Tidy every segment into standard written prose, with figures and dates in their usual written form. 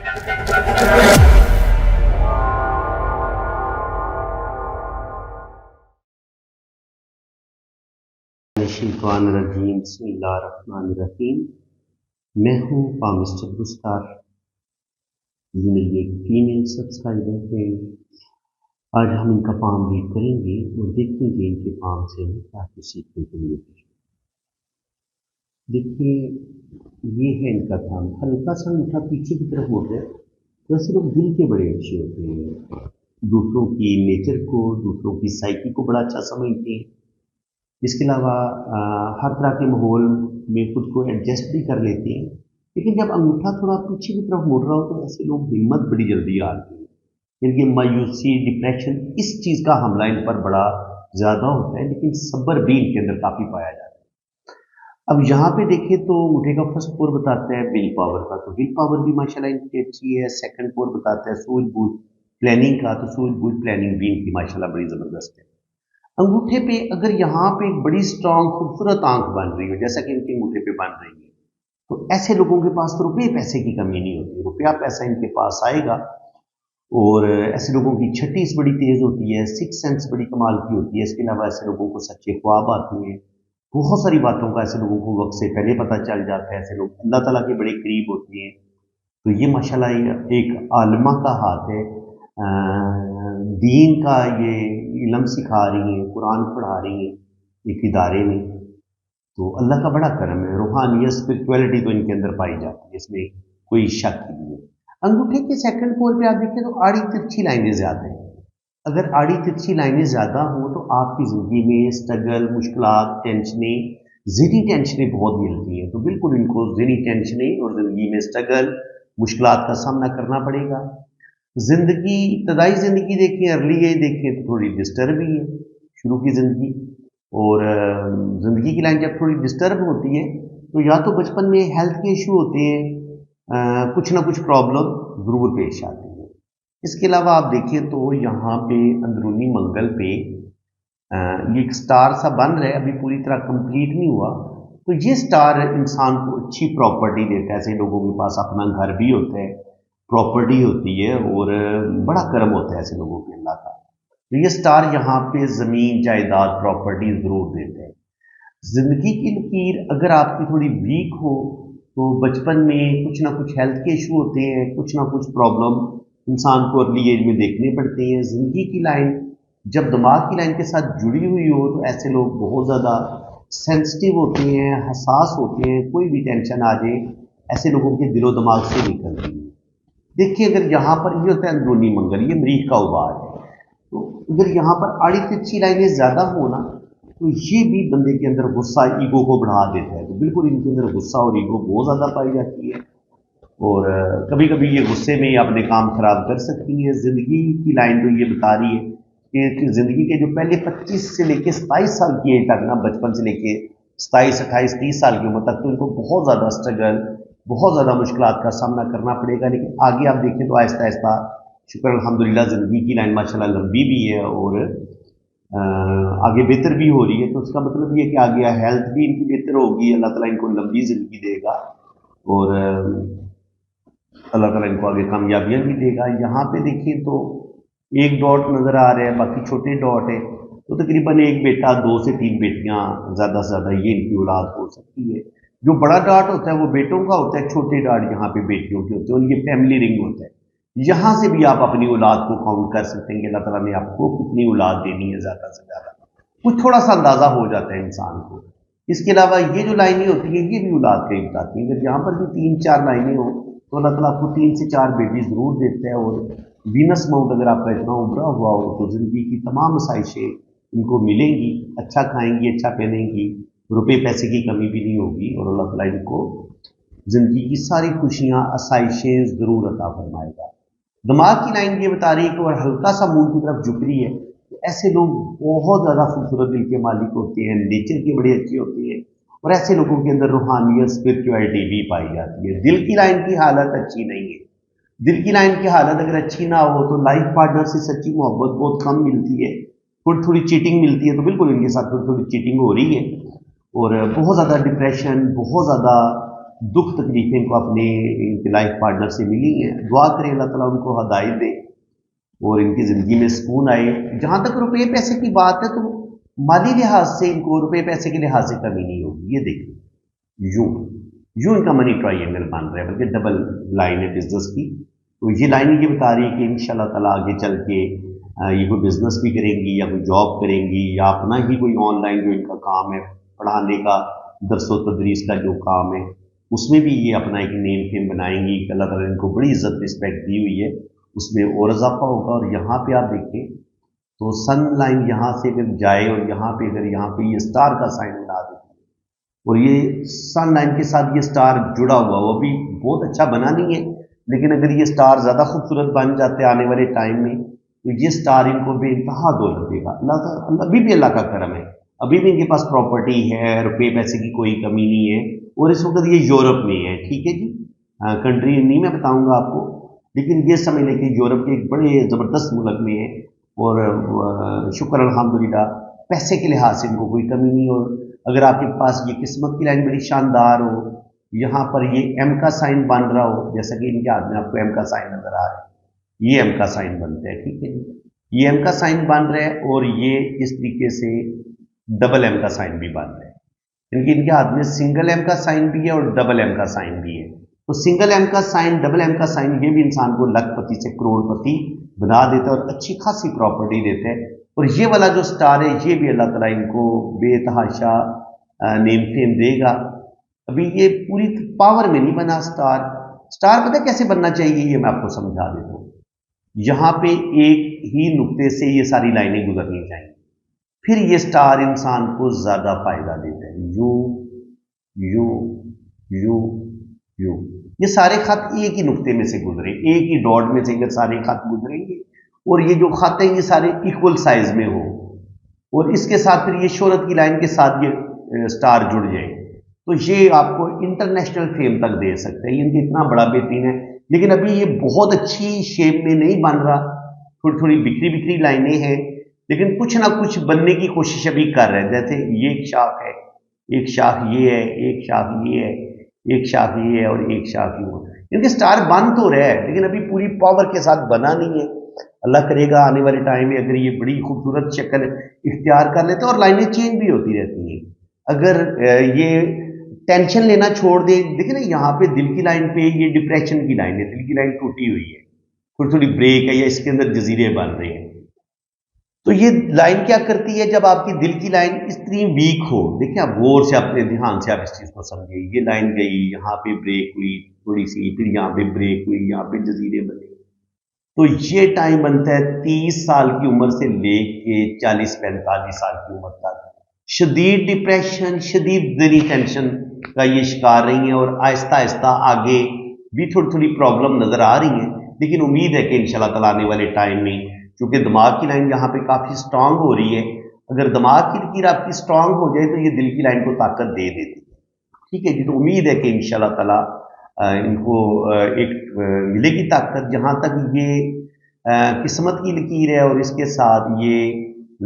शैतानिर्रजीम बिस्मिल्लाहिर्रहमानिर्रहीम। मैं हूँ मिस्टर गुस्तार। ये मेरी एक फीमेल सब्सक्राइबर है। आज हम इनका पाम रीड करेंगे और देखेंगे इनके पाम से हमें क्या कुछ सीखने को मिलेगी। देखिए, ये है इनका काम। हल्का सा इनका पीछे की तरफ हो गया। वैसे लोग दिल के बड़े अच्छे होते हैं, दूसरों की नेचर को, दूसरों की साइकी को बड़ा अच्छा समझते हैं। इसके अलावा हर तरह के माहौल में खुद को एडजस्ट भी कर लेते हैं। लेकिन जब अंगूठा थोड़ा पीछे की तरफ मुड़ रहा हो तो ऐसे लोग हिम्मत बड़ी जल्दी हारते हैं। इनकी मायूसी, डिप्रेशन, इस चीज़ का हमला इन पर बड़ा ज़्यादा होता है, लेकिन सब्र भी इनके अंदर काफ़ी पाया जाता है। अब यहाँ पे देखें तो अंगूठे का फर्स्ट पोर बताता है विल पावर का, तो विल पावर भी माशाल्लाह इनकी अच्छी है। सेकंड पोर बताता है सूझबूझ प्लानिंग का, तो सूझबूझ प्लानिंग भी इनकी माशाल्लाह बड़ी ज़बरदस्त है। अंगूठे पे अगर यहाँ पे एक बड़ी स्ट्रांग खूबसूरत आंख बन रही हो, जैसा कि इनके अंगूठे पे बन रही है, तो ऐसे लोगों के पास तो रुपये पैसे की कमी नहीं होती, रुपया पैसा इनके पास आएगा। और ऐसे लोगों की छठीस बड़ी तेज होती है, सिक्स सेंस बड़ी कमाल की होती है। इसके अलावा ऐसे लोगों को सच्चे ख्वाब आते हैं। बहुत सारी बातों का ऐसे लोगों को वक्त से पहले पता चल जाता है। ऐसे लोग अल्लाह ताला के बड़े करीब होते हैं। तो ये माशाल्लाह एक आलिमा का हाथ है। दीन का ये इल्म सिखा रही हैं, कुरान पढ़ा रही हैं एक इदारे में। तो अल्लाह का बड़ा करम है। रूहानियत, स्पिरिचुअलिटी तो इनके अंदर पाई जाती है, इसमें कोई शक ही नहीं है। अंगूठे के सेकंड पोल पे आप देखिए तो आड़ी तिरछी लाइनें ज़्यादा हैं। अगर आड़ी तिरछी लाइनें ज़्यादा हों तो आपकी ज़िंदगी में स्ट्रगल, मुश्किलात, टेंशनें, ज़हनी टेंशनें बहुत मिलती हैं। तो बिल्कुल इनको ज़हनी टेंशनें और ज़िंदगी में स्ट्रगल, मुश्किलात का सामना करना पड़ेगा। ज़िंदगी, इब्तदाई ज़िंदगी देखें, अर्ली एज देखें तो थोड़ी डिस्टर्ब ही है शुरू की ज़िंदगी। और ज़िंदगी की लाइन जब थोड़ी डिस्टर्ब होती है तो या तो बचपन में हेल्थ के इशू होते हैं, कुछ ना कुछ प्रॉब्लम ज़रूर पेश आती है। इसके अलावा आप देखें तो यहाँ पे अंदरूनी मंगल पे ये एक स्टार सा बन रहा है, अभी पूरी तरह कंप्लीट नहीं हुआ। तो ये स्टार इंसान को अच्छी प्रॉपर्टी देता है। ऐसे लोगों के पास अपना घर भी होता है, प्रॉपर्टी होती है और बड़ा कर्म होता है ऐसे लोगों के अल्लाह का। तो ये स्टार यहाँ पे ज़मीन, जायदाद, प्रॉपर्टी ज़रूर देता है। ज़िंदगी की लकीर अगर आपकी थोड़ी वीक हो तो बचपन में कुछ ना कुछ हेल्थ के इशू होते हैं, कुछ ना कुछ प्रॉब्लम इंसान को अर्ली एज में देखने पड़ते हैं। ज़िंदगी की लाइन जब दिमाग की लाइन के साथ जुड़ी हुई हो तो ऐसे लोग बहुत ज़्यादा सेंसिटिव होते हैं, हसास होते हैं। कोई भी टेंशन आ जाए ऐसे लोगों के दिलो दिमाग से निकलती है। देखिए, अगर यहाँ पर ये होता है अंदरूनी मंगल, ये मरीख का उबार है। तो अगर यहाँ पर आड़ी तिरछी लाइनें ज़्यादा हो ना तो ये भी बंदे के अंदर गुस्सा, ईगो को बढ़ा देता है। तो बिल्कुल इनके अंदर गुस्सा और ईगो बहुत ज़्यादा पाई जाती है और कभी कभी ये गुस्से में ही अपने काम खराब कर सकती है। ज़िंदगी की लाइन तो ये बता रही है कि ज़िंदगी के जो पहले 25 से लेके 27 साल की एज तक ना, बचपन से लेके 27, 28, 30 साल की उम्र तक तो इनको बहुत ज़्यादा स्ट्रगल, बहुत ज़्यादा मुश्किलात का सामना करना पड़ेगा। लेकिन आगे आप देखें तो आहिस्ता आहिस्ता शुक्र अल्हम्दुलिल्लाह ज़िंदगी की लाइन माशाल्लाह लंबी भी है और आगे बेहतर भी हो रही है। तो उसका मतलब ये है कि आगे हेल्थ भी इनकी बेहतर होगी, अल्लाह ताला इनको लंबी ज़िंदगी देगा और अल्लाह ताला इनको आगे कामयाबियाँ भी देगा। यहाँ पे देखिए तो एक डॉट नज़र आ रहा है, बाकी छोटे डॉट है। तो तकरीबन एक बेटा, 2 से 3 बेटियाँ ज़्यादा से ज़्यादा ये इनकी औलाद हो सकती है। जो बड़ा डॉट होता है वो बेटों का होता है, छोटे डॉट यहाँ पे बेटियों के होते हैं और ये फैमिली रिंग होता है। यहाँ से भी आप अपनी औलाद को काउंट कर सकते हैं कि अल्लाह ताला ने आपको कितनी औलाद देनी है ज़्यादा से ज़्यादा। कुछ थोड़ा सा अंदाज़ा हो जाता है इंसान को। इसके अलावा ये जो लाइनें होती हैं ये भी औलाद का ही बताती हैं। अगर यहाँ पर भी 3-4 लाइनें हो तो अल्लाह ताला आपको 3 से 4 बेबी ज़रूर देता है। और वीनस माउंट अगर आपका इतना उभरा हुआ हो तो ज़िंदगी की तमाम आसाइशें इनको मिलेंगी। अच्छा खाएंगी, अच्छा पहनेंगी, रुपये पैसे की कमी भी नहीं होगी और अल्लाह ताला इनको ज़िंदगी की सारी खुशियाँ, आसाइशें ज़रूर अता फरमाएगा। दिमाग की लाइन ये बता रही है कि और हल्का सा मून की तरफ झुक रही है। तो ऐसे लोग बहुत ज़्यादा खूबसूरत दिल के मालिक होते हैं, नेचर के बड़े अच्छे होते हैं और ऐसे लोगों के अंदर रूहानियत, स्पिरिचुअलिटी भी पाई जाती है। दिल की लाइन की हालत अच्छी नहीं है। दिल की लाइन की हालत अगर अच्छी ना हो तो लाइफ पार्टनर से सच्ची मोहब्बत बहुत कम मिलती है, थोड़ी थोड़ी चीटिंग मिलती है। तो बिल्कुल इनके साथ थोड़ी थोड़ी चीटिंग हो रही है और बहुत ज़्यादा डिप्रेशन, बहुत ज़्यादा दुख तकलीफें इनको अपने इनके लाइफ पार्टनर से मिली हैं। दुआ करें अल्लाह ताला उनको हदायत दे और इनकी ज़िंदगी में सुकून आए। जहाँ तक रुपये पैसे की बात है तो माली लिहाज से इनको रुपये पैसे के लिहाज से कमी नहीं होगी। ये देखिए यूँ यूँ इनका मनी ट्रायंगल बन रहा है, बल्कि डबल लाइन है बिजनेस की। तो ये लाइन ये बता रही है कि इंशाल्लाह ताला आगे चल के ये कोई बिजनेस भी करेंगी या कोई जॉब करेंगी या अपना ही कोई ऑनलाइन जो इनका काम है पढ़ाने का, दरसो तदरीस का जो काम है, उसमें भी ये अपना एक नेम फेम बनाएंगी। अल्लाह ताला ने इनको बड़ी इज्जत रिस्पेक्ट दी हुई है, उसमें और इजाफा होगा। और यहाँ पे आप देखें तो सन लाइन यहाँ से अगर जाए और यहाँ पे अगर यहाँ पे ये स्टार का साइन बना देती है और ये सन लाइन के साथ ये स्टार जुड़ा हुआ, वो भी बहुत अच्छा बना नहीं है, लेकिन अगर ये स्टार ज़्यादा खूबसूरत बन जाते आने वाले टाइम में तो ये स्टार इनको बेइंतहा दौलत देगा। अल्लाह अभी भी अल्लाह का करम है, अभी भी इनके पास प्रॉपर्टी है, रुपये पैसे की कोई कमी नहीं है। और इस वक्त ये यूरोप में है, ठीक है जी, कंट्री नहीं मैं बताऊंगा आपको, लेकिन ये समझ लें कि यूरोप के एक बड़े ज़बरदस्त मुल्क में है। और शुक्र अल्हम्दुलिल्लाह पैसे के लिहाज से इनको कोई कमी नहीं। और अगर आपके पास ये किस्मत की लाइन बड़ी शानदार हो, यहाँ पर ये एम का साइन बन रहा हो, जैसा कि इनके हाथ में आपको एम का साइन नजर आ रहा है, ये एम का साइन बनता है, ठीक है जी, ये एम का साइन बन रहा है और ये इस तरीके से डबल एम का साइन भी बन रहा है। इनके हाथ में सिंगल एम का साइन भी है और डबल एम का साइन भी है। तो सिंगल एम का साइन, डबल एम का साइन, ये भी इंसान को लखपति से करोड़पति बना देता है और अच्छी खासी प्रॉपर्टी देता है। और ये वाला जो स्टार है ये भी अल्लाह ताला इनको बेतहाशा नेम फेम देगा। अभी ये पूरी पावर में नहीं बना स्टार। स्टार पता कैसे बनना चाहिए, ये मैं आपको समझा देता हूँ। यहाँ पे एक ही नुक्ते से ये सारी लाइनें गुजरनी चाहिए, फिर ये स्टार इंसान को ज्यादा फायदा देता है। यू यू यू यू, ये सारे खत एक ही नुक्ते में से गुजरे, एक ही डॉट में से अगर सारे खत गुजरेंगे और ये जो खत हैं ये सारे इक्वल साइज में हो और इसके साथ फिर ये शोहरत की लाइन के साथ ये स्टार जुड़ जाए तो ये आपको इंटरनेशनल फेम तक दे सकते हैं। ये इतना बड़ा बेहतरीन है, लेकिन अभी ये बहुत अच्छी शेप में नहीं बन रहा, थोड़ी थोड़ी बिखरी बिखरी लाइनें हैं, लेकिन कुछ ना कुछ बनने की कोशिश अभी कर रहे हैं। जैसे ये एक शाख है, एक शाख ये है, एक शाख ये है, एक शाख ये है और एक शाख ये है। क्योंकि स्टार बन तो रहा है लेकिन अभी पूरी पावर के साथ बना नहीं है। अल्लाह करेगा आने वाले टाइम में अगर ये बड़ी खूबसूरत शक्ल इख्तियार कर लेते हैं और लाइनें चेंज भी होती रहती हैं। अगर ये टेंशन लेना छोड़ दे, देखिए ना यहाँ पे दिल की लाइन पे ये डिप्रेशन की लाइन है, दिल की लाइन टूटी हुई है, थोड़ी थोड़ी ब्रेक है या इसके अंदर जजीरे बन रहे हैं। तो ये लाइन क्या करती है, जब आपकी दिल की लाइन इतनी वीक हो, देखिए आप गौर से अपने ध्यान से आप इस चीज को समझिए। ये लाइन गई, यहाँ पे ब्रेक हुई थोड़ी सी, फिर यहाँ पे ब्रेक हुई, यहाँ पे जजीरे बने, तो ये टाइम बनता है 30 साल की उम्र से लेके 40-45 साल की उम्र तक शदीद डिप्रेशन, शदीद दिली टेंशन का ये शिकार रही हैं और आहिस्ता आहिस्ता आगे भी थोड़ी थोड़ी प्रॉब्लम नजर आ रही है। लेकिन उम्मीद है कि इंशाल्लाह ताला आने वाले टाइम में, क्योंकि दिमाग की लाइन यहाँ पे काफी स्ट्रांग हो रही है, अगर दिमाग की लकीर आपकी स्ट्रांग हो जाए तो ये दिल की लाइन को ताकत दे देती है। ठीक है जी, तो उम्मीद है कि इंशाल्लाह ताला इनको एक मिलेगी ताकत। जहाँ तक ये किस्मत की लकीर है और इसके साथ ये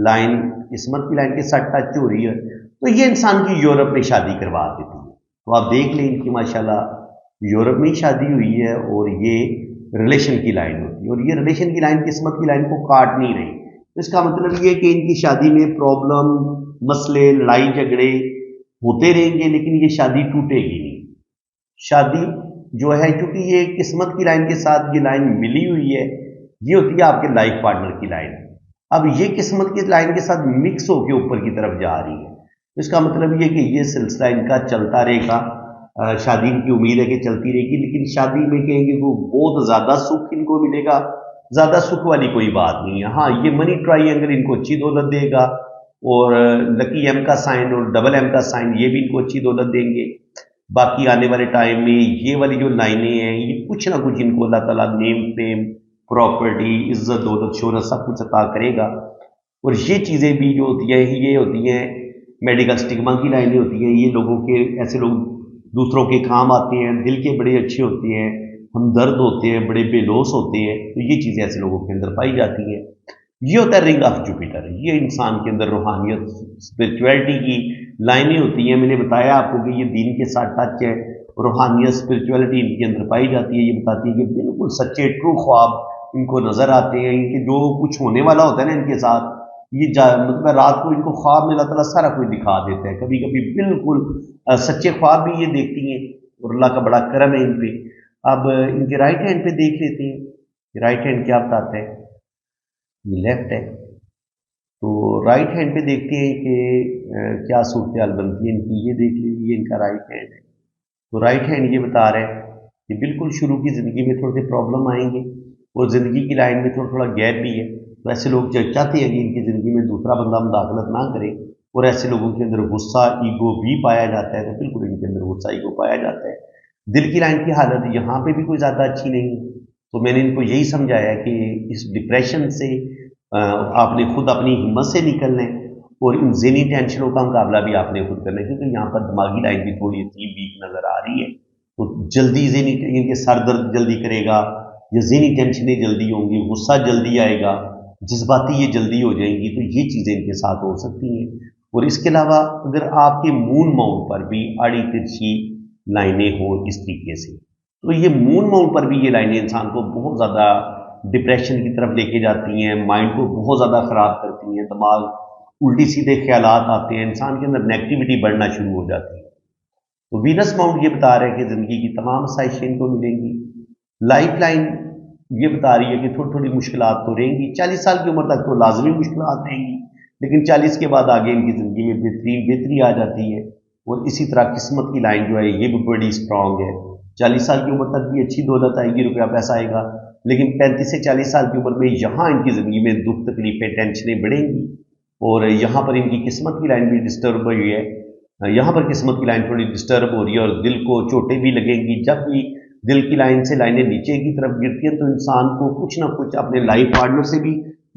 लाइन किस्मत की लाइन के साथ टच हो रही है तो ये इंसान की यूरोप में शादी करवा देती है। तो आप देख लें इनकी माशाल्लाह यूरोप में ही शादी हुई है और ये रिलेशन की लाइन होती है और ये रिलेशन की लाइन किस्मत की लाइन को काट नहीं रही। तो इसका मतलब ये कि इनकी शादी में प्रॉब्लम, मसले, लड़ाई झगड़े होते रहेंगे लेकिन ये शादी टूटेगी नहीं। शादी जो है, क्योंकि ये किस्मत की लाइन के साथ ये लाइन मिली हुई है, ये होती है आपके लाइफ पार्टनर की लाइन। अब ये किस्मत की लाइन के साथ मिक्स होकर ऊपर की तरफ जा रही है, तो इसका मतलब ये कि ये सिलसिला इनका चलता रहेगा। शादी की उम्मीद है कि चलती रहेगी, लेकिन शादी में कहेंगे वो बहुत ज्यादा सुख इनको मिलेगा, ज्यादा सुख वाली कोई बात नहीं है। हाँ, ये मनी ट्रायंगल इनको अच्छी दौलत देगा और लकी एम का साइन और डबल एम का साइन ये भी इनको अच्छी दौलत देंगे। बाकी आने वाले टाइम में ये वाली जो लाइनें हैं ये कुछ ना कुछ इनको अल्लाह ताला नेम फेम, प्रॉपर्टी, इज्जत, दौलत, शोहरत सब कुछ अता करेगा। और ये चीज़ें भी जो होती हैं ये होती हैं मेडिकल स्टिग्मा की लाइनें होती हैं। ये लोगों के, ऐसे लोग दूसरों के काम आते हैं, दिल के बड़े अच्छे होते हैं, हमदर्द होते हैं, बड़े बेलोस होते हैं, तो ये चीज़ें ऐसे लोगों के अंदर पाई जाती हैं। ये होता है रिंग ऑफ जुपिटर, ये इंसान के अंदर रूहानियत, स्पिरिचुअलिटी की लाइनें होती हैं। मैंने बताया आपको कि ये दीन के साथ टच है روحانیت اسپرچولیٹی ان کے اندر پائی جاتی ہے. یہ بتاتی ہے کہ بالکل سچے ٹرو خواب ان کو نظر آتے ہیں. ان کے جو کچھ ہونے والا ہوتا ہے نا ان کے ساتھ، یہ مطلب رات کو ان کو خواب میں اللہ تعالیٰ سارا کچھ دکھا دیتا ہے. کبھی کبھی بالکل سچے خواب بھی یہ دیکھتی ہیں اور اللہ کا بڑا کرم ہے ان پہ. اب ان کے رائٹ ہینڈ پہ دیکھ لیتے ہیں. رائٹ ہینڈ کیا بتاتا ہے؟ یہ لیفٹ ہے. تو رائٹ ہینڈ پہ دیکھتے ہیں کہ کیا صورتحال بنتی ہے ان کی. یہ دیکھ لیجیے یہ ان کا رائٹ ہینڈ ہے. تو رائٹ ہینڈ یہ بتا رہا ہے کہ بالکل شروع کی زندگی میں تھوڑے سے پرابلم آئیں گے اور زندگی کی لائن میں تھوڑا تھوڑا گیپ بھی ہے. تو ایسے لوگ جو چاہتے ہیں کہ ان کی زندگی میں دوسرا بندہ مداخلت نہ کرے، اور ایسے لوگوں کے اندر غصہ ایگو بھی پایا جاتا ہے. تو بالکل ان کے اندر غصہ ایگو پایا جاتا ہے. دل کی لائن کی حالت یہاں پہ بھی کوئی زیادہ اچھی نہیں. تو میں نے ان کو یہی سمجھایا کہ اس ڈپریشن سے آپ نے خود اپنی ہمت سے نکلنا ہے اور ان ذہنی ٹینشنوں کا مقابلہ بھی آپ نے خود کرنا ہے، کیونکہ یہاں پر دماغی لائن بھی تھوڑی سی ویک نظر آ رہی ہے. تو جلدی ذہنی ان کے سر درد جلدی کرے گا، یا ذہنی ٹینشنیں جلدی ہوں گی، غصہ جلدی آئے گا، جذباتی یہ جلدی ہو جائیں گی. تو یہ چیزیں ان کے ساتھ ہو سکتی ہیں. اور اس کے علاوہ اگر آپ کے مون ماؤنٹ پر بھی آڑی ترچھی لائنیں ہوں اس طریقے سے، تو یہ مون ماؤنٹ پر بھی یہ لائنیں انسان کو بہت زیادہ ڈپریشن کی طرف لے کے جاتی ہیں، مائنڈ کو بہت زیادہ خراب کرتی ہیں. دماغ الٹی سیدھے خیالات آتے ہیں، انسان کے اندر نیگیٹیوٹی بڑھنا شروع ہو جاتی ہے. تو وینس ماؤنٹ یہ بتا رہا ہے کہ زندگی کی تمام آسائشیں ان کو ملیں گی. لائف لائن یہ بتا رہی ہے کہ تھوڑی تھوڑی مشکلات تو رہیں گی. 40 سال کی عمر تک تو لازمی مشکلات رہیں گی، لیکن 40 کے بعد آگے ان کی زندگی میں بہتری آ جاتی ہے. اور اسی طرح قسمت کی لائن جو ہے یہ بھی بڑی اسٹرانگ ہے. 40 سال کی عمر تک بھی اچھی دولت آئے گی، روپیہ پیسہ آئے گا، لیکن 35 سے 40 سال کی عمر میں یہاں ان کی زندگی میں دکھ تکلیفیں ٹینشنیں بڑھیں گی. اور یہاں پر ان کی قسمت کی لائن بھی ڈسٹرب ہوئی ہے. یہاں پر قسمت کی لائن تھوڑی ڈسٹرب ہو رہی ہے اور دل کو چوٹیں بھی لگیں گی. جب بھی دل کی لائن سے لائنیں نیچے کی طرف گرتی ہیں تو انسان کو کچھ نہ کچھ اپنے لائف پارٹنر سے بھی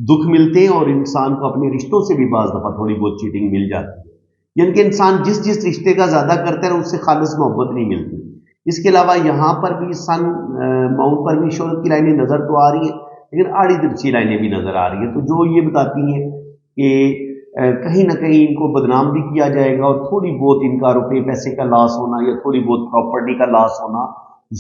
دکھ ملتے ہیں، اور انسان کو اپنے رشتوں سے بھی بعض دفعہ تھوڑی بہت چیٹنگ مل جاتی ہے. یعنی کہ انسان جس جس رشتے کا زیادہ کرتا ہے اس سے خالص محبت نہیں ملتی. اس کے علاوہ یہاں پر بھی سن ماؤنٹ پر بھی شہرت کی لائنیں نظر تو آ رہی ہیں، لیکن آڑی ترچھی لائنیں بھی نظر آ رہی ہیں. تو جو یہ بتاتی ہیں کہ کہیں نہ کہیں ان کو بدنام بھی کیا جائے گا، اور تھوڑی بہت ان کا روپے پیسے کا لاس ہونا یا تھوڑی بہت پراپرٹی کا لاس ہونا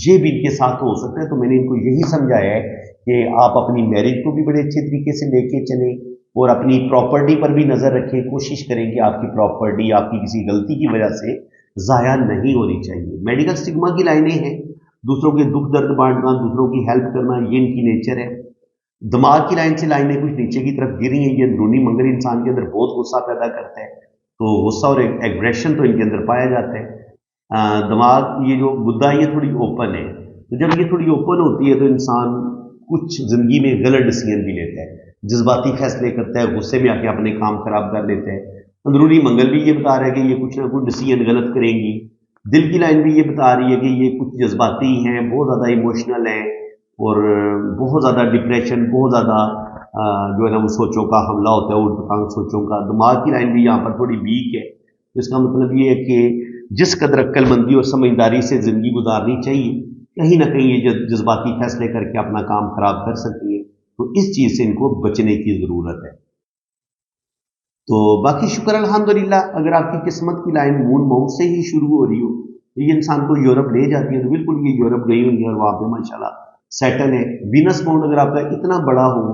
یہ بھی ان کے ساتھ ہو سکتا ہے. تو میں نے ان کو یہی سمجھایا ہے کہ آپ اپنی میرج کو بھی بڑے اچھے طریقے سے لے کے چلیں اور اپنی پراپرٹی پر بھی نظر رکھیں. کوشش کریں کہ آپ کی پراپرٹی آپ کی کسی غلطی کی وجہ سے ضائع نہیں ہونی چاہیے. میڈیکل سٹگما کی لائنیں ہیں، دوسروں کے دکھ درد بانٹنا، دوسروں کی ہیلپ کرنا، یہ ان کی نیچر ہے. دماغ کی لائن سے لائنیں کچھ نیچے کی طرف گری ہیں. یہ اندرونی منگل انسان کے اندر بہت غصہ پیدا کرتا ہے، تو غصہ اور ایگریشن تو ان کے اندر پایا جاتا ہے. دماغ یہ جو بدھا یہ تھوڑی اوپن ہے، تو جب یہ تھوڑی اوپن ہوتی ہے تو انسان کچھ زندگی میں غلط ڈیسیژن بھی لیتا ہے، جذباتی فیصلے کرتا ہے، غصے میں آ کے اپنے کام خراب کر لیتا ہے. اندرونی منگل بھی یہ بتا رہا ہے کہ یہ کچھ نہ کچھ ڈیسیژن غلط کریں گی. دل کی لائن بھی یہ بتا رہی ہے کہ یہ کچھ جذباتی ہیں، بہت زیادہ ایموشنل ہیں، اور بہت زیادہ ڈپریشن، بہت زیادہ جو ہے نا وہ سوچوں کا حملہ ہوتا ہے، اولٹ پٹانگ سوچوں کا. دماغ کی لائن بھی یہاں پر تھوڑی ویک ہے. تو اس کا مطلب یہ ہے کہ جس قدر عقل مندی اور سمجھداری سے زندگی گزارنی چاہیے، کہیں نہ کہیں یہ جذباتی فیصلے کر کے اپنا کام خراب کر سکتی ہے. تو اس چیز سے ان کو بچنے کی ضرورت ہے. تو باقی شکر الحمدللہ. اگر آپ کی قسمت کی لائن مون ماؤنٹ سے ہی شروع ہو رہی ہو تو یہ انسان کو یورپ لے جاتی ہے، تو بالکل یہ یورپ گئی ہوئی ہے اور وہاں پہ ماشاءاللہ سیٹل ہے. وینس ماؤنٹ اگر آپ کا اتنا بڑا ہو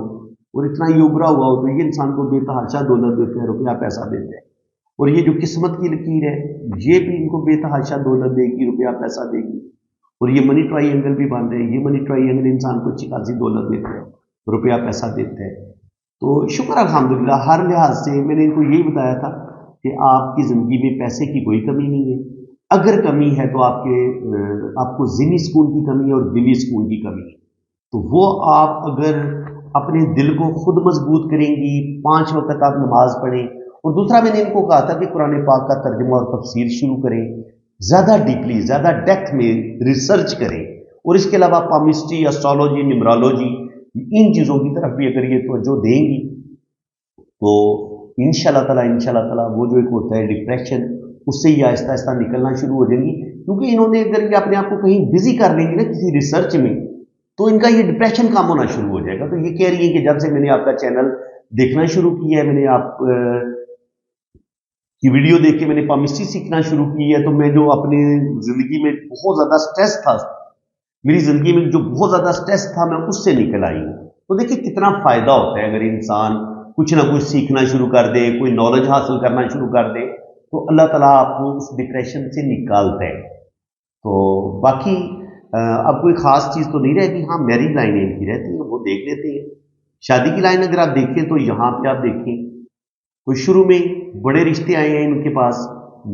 اور اتنا ہی ابھرا ہوا ہو تو یہ انسان کو بے تحاشا دولت دیتے ہیں، روپیہ پیسہ دیتے ہیں. اور یہ جو قسمت کی لکیر ہے یہ بھی ان کو بے تحاشا دولت دے گی، روپیہ پیسہ دے گی. اور یہ منی ٹرائی اینگل بھی بن رہے ہیں. یہ منی ٹرائی اینگل انسان کو اچھی خاصی دولت دیتے ہیں، روپیہ پیسہ دیتے ہیں. تو شکر الحمدللہ. ہر لحاظ سے میں نے ان کو یہی بتایا تھا کہ آپ کی زندگی میں پیسے کی کوئی کمی نہیں ہے. اگر کمی ہے تو آپ کو ذہنی سکون کی کمی ہے اور دلی سکون کی کمی ہے. تو وہ آپ اگر اپنے دل کو خود مضبوط کریں گی، 5 وقت آپ نماز پڑھیں. اور دوسرا میں نے ان کو کہا تھا کہ قرآن پاک کا ترجمہ اور تفسیر شروع کریں، زیادہ ڈیپلی زیادہ ڈیپتھ میں ریسرچ کریں. اور اس کے علاوہ پامسٹری، اسٹرالوجی، نیمرالوجی، ان چیزوں کی طرف بھی اگر یہ توجہ دیں گی تو انشاءاللہ تعالیٰ وہ جو ایک ہوتا ہے ڈپریشن، اس سے یہ آہستہ آہستہ نکلنا شروع ہو جائیں گی. کیونکہ انہوں نے اگر یہ اپنے آپ کو کہیں بزی کر لیں گے نا کسی ریسرچ میں تو ان کا یہ ڈپریشن کام ہونا شروع ہو جائے گا. تو یہ کہہ رہی ہے کہ جب سے میں نے آپ کا چینل دیکھنا شروع کیا ہے، میں نے آپ कि वीडियो देख के मैंने पामिस्ट्री सीखना शुरू की है, तो मैं जो अपनी ज़िंदगी में बहुत ज़्यादा स्ट्रेस था, मेरी ज़िंदगी में जो बहुत ज़्यादा स्ट्रेस था, मैं उससे निकल आई हूँ। तो देखिए कितना फ़ायदा होता है अगर इंसान कुछ ना कुछ सीखना शुरू कर दे, कोई नॉलेज हासिल करना शुरू कर दे, तो अल्लाह ताला आपको उस डिप्रेशन से निकालता है। तो बाकी अब कोई ख़ास चीज़ तो नहीं रहती। हाँ, मैरिज लाइनें इनकी रहती हैं, वो देख लेते हैं। शादी की लाइन अगर आप देखें तो यहाँ पे आप देखें, तो शुरू में बड़े रिश्ते आए हैं इनके पास,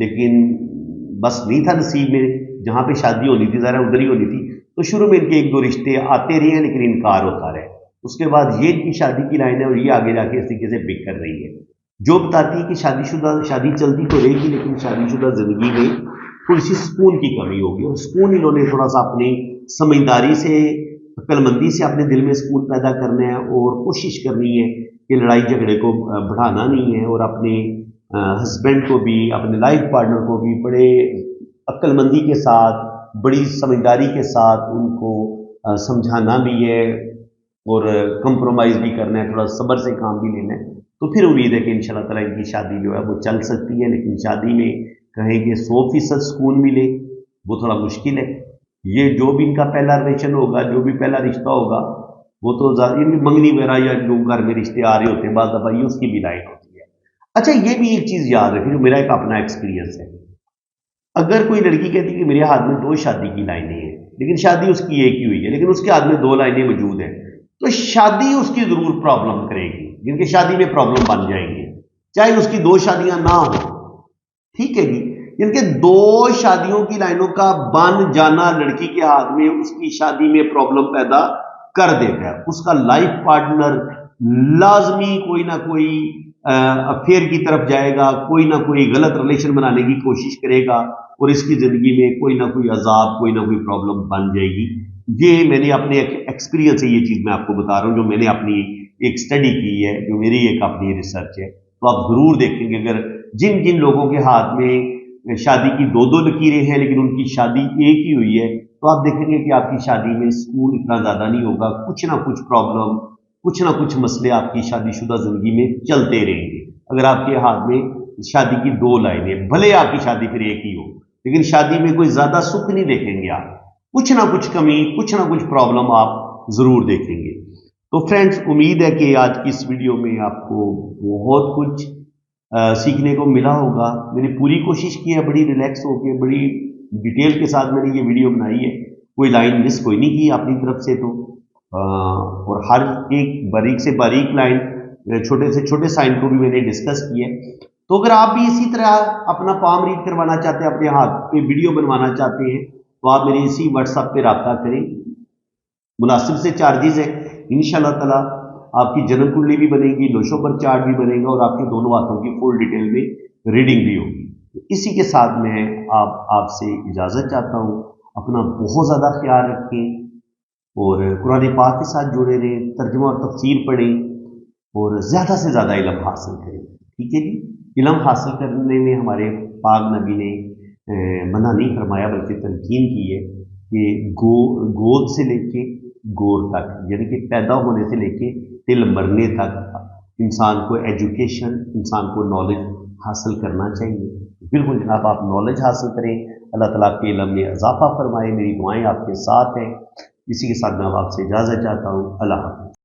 लेकिन बस नहीं था नसीब में, जहाँ पे शादी होनी थी ज़रा उधर ही होनी थी। तो शुरू में इनके एक दो रिश्ते आते रहे हैं, लेकिन इनकार होता रहे। उसके बाद ये इनकी शादी की लाइन है और ये आगे जाके इस तरीके से बिक कर रही है, जो बताती है कि शादी चलती तो रहेगी, लेकिन शादीशुदा जिंदगी में थोड़ी सी सुकून की कमी होगी। और सुकून इन्होंने थोड़ा सा अपनी समझदारी से, अक्लमंदी से अपने दिल में सुकून पैदा करना है और कोशिश करनी है कि लड़ाई झगड़े को बढ़ाना नहीं है, और अपने हस्बैंड को भी, अपने लाइफ पार्टनर को भी बड़े अक्लमंदी के साथ, बड़ी समझदारी के साथ उनको समझाना भी है और कंप्रोमाइज़ भी करना है, थोड़ा सब्र से काम भी लेना है। तो फिर उम्मीद है कि इंशाल्लाह ताला इनकी शादी जो है वो चल सकती है। लेकिन शादी में कहें कि 100% सुकून मिले, वो थोड़ा मुश्किल है। ये जो भी इनका पहला रिलेशन होगा, जो भी पहला रिश्ता होगा, वो तो इनकी मंगनी वगैरह या जो घर में रिश्ते आ रहे होते हैं, बाज़ दफ़ा ये उसकी भी लाइन होती है। अच्छा, ये भी एक चीज़ याद रखें, जो मेरा एक अपना एक्सपीरियंस है। अगर कोई लड़की कहती है कि मेरे हाथ में 2 शादी की लाइनें हैं, लेकिन शादी उसकी एक ही हुई है, लेकिन उसके हाथ में 2 लाइनें मौजूद हैं, तो शादी उसकी ज़रूर प्रॉब्लम करेगी, जिनकी शादी में प्रॉब्लम बन जाएंगी, चाहे उसकी 2 शादियां ना हो। ठीक है जी, जिनके 2 शादियों की लाइनों का बन जाना लड़की के हाथ में उसकी शादी में प्रॉब्लम पैदा कर देता है। उसका लाइफ पार्टनर लाजमी कोई ना कोई अफेयर की तरफ जाएगा, कोई ना कोई गलत रिलेशन बनाने की कोशिश करेगा, और इसकी जिंदगी में कोई ना कोई अजाब, कोई ना कोई प्रॉब्लम बन जाएगी। ये मैंने अपने एक्सपीरियंस से ये चीज़ मैं आपको बता रहा हूँ, जो मैंने अपनी एक स्टडी की है, जो मेरी एक अपनी रिसर्च है। तो आप ज़रूर देखेंगे, अगर जिन जिन लोगों के हाथ में शादी की 2-2 लकीरें हैं, लेकिन उनकी शादी एक ही हुई है, तो आप देखेंगे कि आपकी शादी में सुकून इतना ज़्यादा नहीं होगा। कुछ ना कुछ प्रॉब्लम, कुछ ना कुछ मसले आपकी शादीशुदा ज़िंदगी में चलते रहेंगे। अगर आपके हाथ में शादी की 2 लाइनें, भले आपकी शादी फिर एक ही हो, लेकिन शादी में कोई ज़्यादा सुख नहीं देखेंगे आप। कुछ ना कुछ कमी, कुछ ना कुछ प्रॉब्लम आप ज़रूर देखेंगे। तो फ्रेंड्स, उम्मीद है कि आज की इस वीडियो में आपको बहुत कुछ सीखने को मिला होगा। मैंने पूरी कोशिश की है, बड़ी रिलैक्स होकर, बड़ी डिटेल के साथ मैंने ये वीडियो बनाई है। कोई लाइन मिस कोई नहीं की अपनी तरफ से। तो और हर एक बारीक से बारीक लाइन, छोटे से छोटे साइन को भी मैंने डिस्कस किया है। तो अगर आप भी इसी तरह अपना पाम रीड करवाना चाहते हैं, अपने हाथ पे वीडियो बनवाना चाहते हैं, तो आप मेरे इसी व्हाट्सएप पे रब्ता करें। मुनासिब से चार्जेस है। इंशाल्लाह ताला आपकी जन्म कुंडली भी बनेगी, नोशो पर चार्ट भी बनेगा, और आपके दोनों हाथों की फुल डिटेल में रीडिंग भी होगी। तो इसी के साथ मैं आपसे इजाज़त चाहता हूँ। अपना बहुत ज़्यादा ख्याल रखें और कुरान पाक के साथ जुड़े रहें, तर्जुमा और तफसीर पढ़ें और ज़्यादा से ज़्यादा इल्म हासिल करें। ठीक है जी। इल्म हासिल करने में हमारे पाक नबी ने मना नहीं फरमाया, बल्कि तलकीन की है कि गोद से लेके गोर तक, यानी कि पैदा होने से लेके तिल मरने तक इंसान को एजुकेशन, इंसान को नॉलेज हासिल करना चाहिए। बिल्कुल जनाब, आप नॉलेज हासिल करें। अल्लाह ताला आपके इल्म में इजाफा फरमाए। मेरी दुआएं आपके साथ हैं। इसी के साथ मैं आपसे इजाज़त चाहता हूँ। अल्लाह हाफ़िज़।